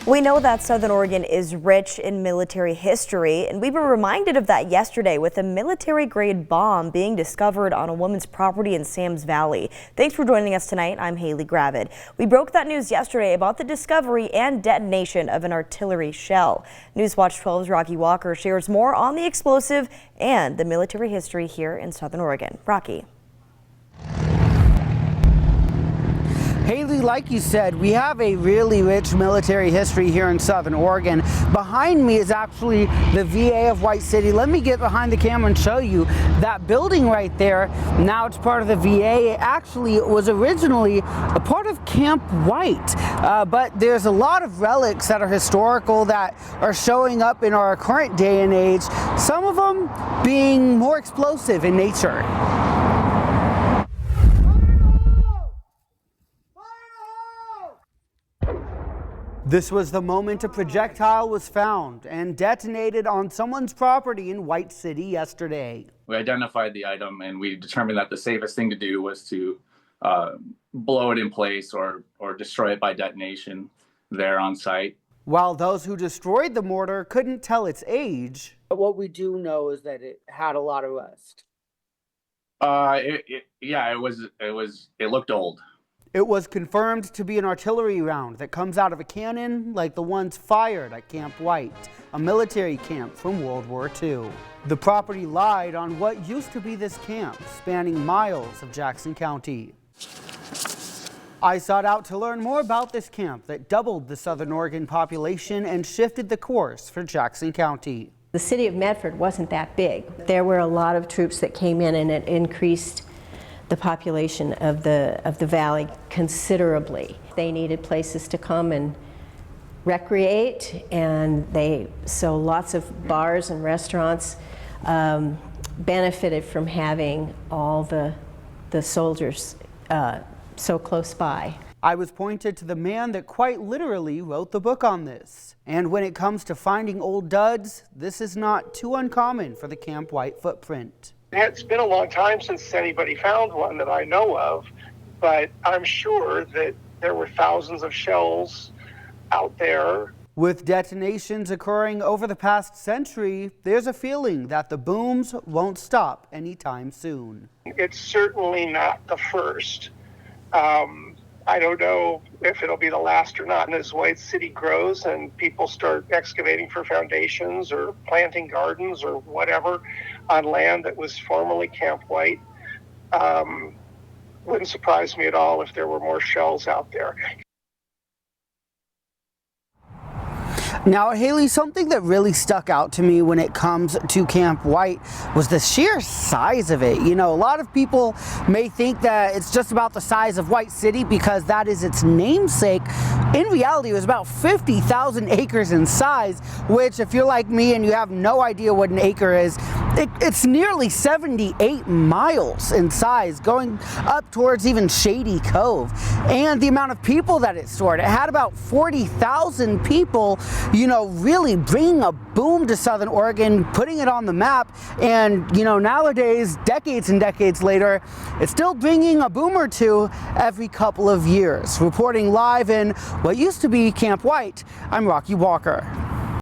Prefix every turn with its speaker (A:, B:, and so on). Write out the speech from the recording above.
A: We know that Southern Oregon is rich in military history, and we were reminded of that yesterday with a military-grade bomb being discovered on a woman's property in Sam's Valley. Thanks for joining us tonight. I'm Haley Gravid. We broke that news yesterday about the discovery and detonation of an artillery shell. Newswatch 12's Rocky Walker shares more on the explosive and the military history here in Southern Oregon. Rocky.
B: Haley, like you said, we have a really rich military history here in Southern Oregon. Behind me is actually the VA of White City. Let me get behind the camera and show you that building right there. Now it's part of the VA. Actually, it was originally a part of Camp White, but there's a lot of relics that are historical that are showing up in our current day and age, some of them being more explosive in nature. This was the moment a projectile was found and detonated on someone's property in White City yesterday.
C: We identified the item and we determined that the safest thing to do was to blow it in place or destroy it by detonation there on site.
B: While those who destroyed the mortar couldn't tell its age, what we do know is that it had a lot of rust.
C: It looked old.
B: It was confirmed to be an artillery round that comes out of a cannon like the ones fired at Camp White, a military camp from World War II. The property lied on what used to be this camp, spanning miles of Jackson County. I sought out to learn more about this camp that doubled the Southern Oregon population and shifted the course for Jackson County.
D: The city of Medford wasn't that big. There were a lot of troops that came in, and it increased the population of the valley considerably. They needed places to come and recreate, and so lots of bars and restaurants benefited from having all the soldiers so close by.
B: I was pointed to the man that quite literally wrote the book on this. And when it comes to finding old duds, this is not too uncommon for the Camp White footprint.
E: It's been a long time since anybody found one that I know of, but I'm sure that there were thousands of shells out there.
B: With detonations occurring over the past century, there's a feeling that the booms won't stop anytime soon.
E: It's certainly not the first. I don't know if it'll be the last or not. And as White City grows and people start excavating for foundations or planting gardens or whatever on land that was formerly Camp White, wouldn't surprise me at all if there were more shells out there.
B: Now, Haley, something that really stuck out to me when it comes to Camp White was the sheer size of it. You know, a lot of people may think that it's just about the size of White City because that is its namesake. In reality, it was about 50,000 acres in size, which if you're like me and you have no idea what an acre is, it's nearly 78 miles in size, going up towards even Shady Cove. And the amount of people that it stored, it had about 40,000 people, you know, really bringing a boom to Southern Oregon, putting it on the map. And, you know, nowadays, decades and decades later, it's still bringing a boom or two every couple of years. Reporting live in what used to be Camp White, I'm Rocky Walker.